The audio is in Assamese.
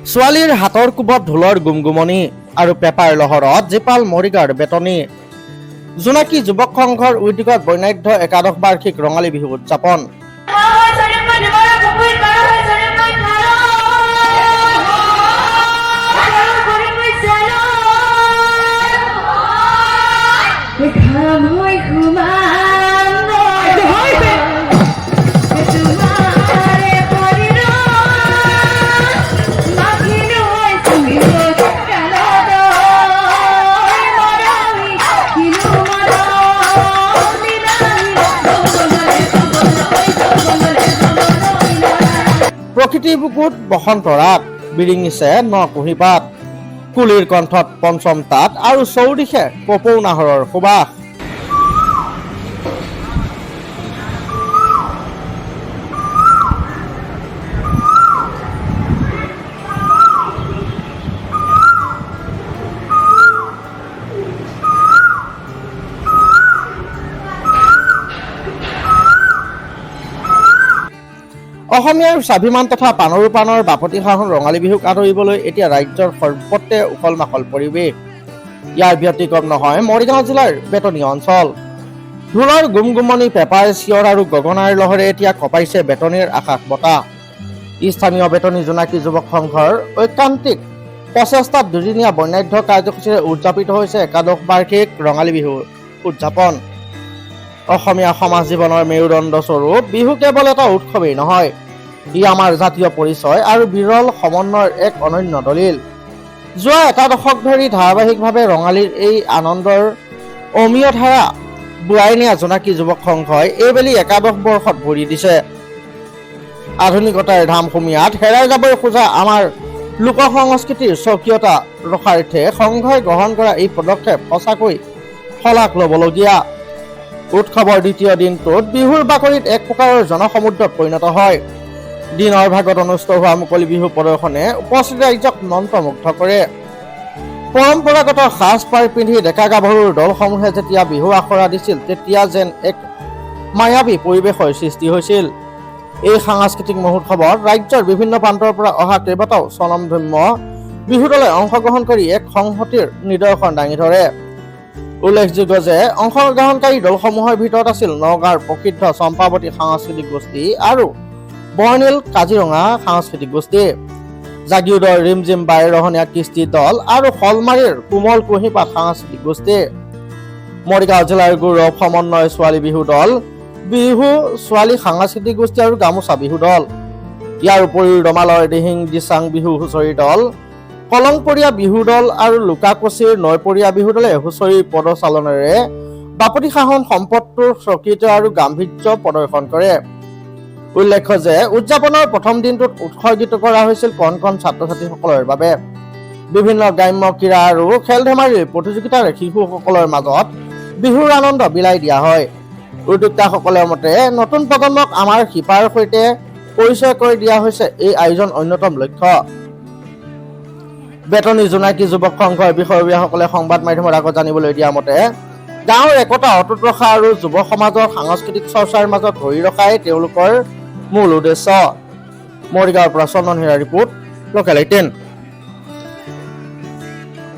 ছোৱালীৰ হাতৰ কোবত ঢোলৰ গুমগুমনি আৰু পেপাৰ লহৰত জীপাল মৰিগাঁৱৰ বেতনী। জোনাকী যুৱক সংঘৰ উদ্যোগত বৰ্ণাঢ্য একাদশ বাৰ্ষিক ৰঙালী বিহু উদযাপন। প্ৰকৃতিৰ বুকুত বসন্ত ৰাত, বিৰিঙিছে ন কুঁহিপাত, কুলিৰ কণ্ঠত পঞ্চম তাত আৰু চৌদিশে কপৌ নাহৰৰ সুবাস। অসমীয়াৰ স্বাভিমান তথা পাণৰো পাণৰ বাপতি সাহোন ৰঙালী বিহুক আদৰিবলৈ এতিয়া ৰাজ্যৰ সৰ্বত্ৰে উখল মাখল পৰিৱেশ। ইয়াৰ ব্যতিক্ৰম নহয় মৰিগাঁও জিলাৰ বেতনী অঞ্চল। ঢোলৰ গুমগুমনি, পেপাৰ চিঞৰ আৰু গগনাৰ লহৰে এতিয়া কঁপাইছে বেতনীৰ আকাশ বতাহ। স্থানীয় বেতনী জোনাকী যুৱক সংঘৰ ঐকান্তিক প্ৰচেষ্টাত দুদিনীয়া বৰ্ণাঢ্য কাৰ্যসূচীৰে উদযাপিত হৈছে একাদশ বাৰ্ষিক ৰঙালী বিহু উদযাপন। অসমীয়া সমাজ জীৱনৰ মেৰুদণ্ড স্বৰূপ বিহু কেৱল এটা উৎসৱেই নহয়, ই আমাৰ জাতীয় পৰিচয় আৰু বিৰল সমন্বয়ৰ এক অনন্য দলিল। যোৱা এটা দশক ধৰি ধাৰাবাহিকভাৱে ৰঙালীৰ এই আনন্দৰ অমীয় ধাৰা বোৱাই নিয়া জোনাকী যুৱক সংঘই এইবেলি একাদশ বৰ্ষত ভৰি দিছে। আধুনিকতাৰ ধামখুমীয়াত হেৰাই যাবই খোজা আমাৰ লোক সংস্কৃতিৰ স্বকীয়তা ৰক্ষাৰ্থে সংঘই গ্ৰহণ কৰা এই পদক্ষেপ সঁচাকৈ শলাগ ল'বলগীয়া। উৎসৱৰ দ্বিতীয় দিনটোত বিহুৰ বাকৰিত এক প্ৰকাৰৰ জনসমুদ্ৰত পৰিণত হয়। দিনৰ ভাগত অনুষ্ঠিত হোৱা মুকলি বিহু প্ৰদৰ্শনে উপস্থিত ৰাইজক মন্ত্ৰমুগ্ধ কৰে। পৰম্পৰাগত সাজ পাৰ পিন্ধি ডেকা গাভৰুৰ দলসমূহে যেতিয়া বিহু আখৰা দিছিল, তেতিয়া যেন এক মায়াবী পৰিৱেশৰ সৃষ্টি হৈছিল। এই সাংস্কৃতিক মহোৎসৱত ৰাজ্যৰ বিভিন্ন প্ৰান্তৰ পৰা অহা কেইবাটাও স্বনামধন্য বিহু দলে অংশগ্ৰহণ কৰি এক সংহতিৰ নিদৰ্শন দাঙি ধৰে। উল্লেখযোগ্য যে অংশগ্ৰহণকাৰী দলসমূহৰ ভিতৰত আছিল নগাঁৱৰ প্ৰসিদ্ধ চম্পাৱতী সাংস্কৃতিক গোষ্ঠী আৰু বৰ্ণিল কাজিৰঙা সাংস্কৃতিক গোষ্ঠী, জাগিৰোডৰ ৰিমজিম বাইৰহণীয়া কৃষ্টি দল আৰু শলমাৰীৰ কোমল কুঁহিপাত সাংস্কৃতিক গোষ্ঠী, মৰিগাঁও জিলাৰ গৌৰৱ সমন্বয় ছোৱালী বিহু দল, বিহু ছোৱালী সাংস্কৃতিক গোষ্ঠী আৰু গামোচা বিহু দল। ইয়াৰ উপৰিও ডমালৰ দিহিং দিচাং বিহু হুঁচৰি দল, কলংপৰীয়া বিহু দল আৰু লুকাকুচিৰ নৈপৰীয়া বিহু দলে হুঁচৰিৰ পদচালনেৰে বাপতি সাহোন সম্পদটোৰ স্বকীয়তা আৰু গাম্ভীৰ্য প্ৰদৰ্শন কৰে। উল্লেখ্য যে উদযাপনৰ প্ৰথম দিনটোত উৎসৰ্গিত কৰা হৈছিল কণ কণ ছাত্ৰ ছাত্ৰীসকলৰ বাবে। বিভিন্ন গ্ৰাম্য ক্ৰীড়া আৰু খেল ধেমালিৰ প্ৰতিযোগিতাৰে শিশুসকলৰ মাজত বিহুৰ আনন্দ বিলাই দিয়া হয়। উদ্যোক্তাসকলৰ মতে নতুন প্ৰজন্মক আমাৰ শিপাৰ সৈতে পৰিচয় কৰি দিয়া হৈছে এই আয়োজন অন্যতম লক্ষ্য। বেতনী জোনাকী যুৱক সংঘৰ বিষয়ববীয়াসকলে সংবাদ মাধ্যমৰ আগত জানিবলৈ দিয়া মতে, গাঁৱৰ একতা অটুট ৰখা আৰু যুৱ সমাজৰ সাংস্কৃতিক চৰ্চাৰ মাজত ধৰি ৰখাই তেওঁলোকৰ মূল উদ্দেশ্য। মৰিগাঁৱৰ পৰা চন্দন হিৰাৰ ৰিপোৰ্ট, লোকেল 18।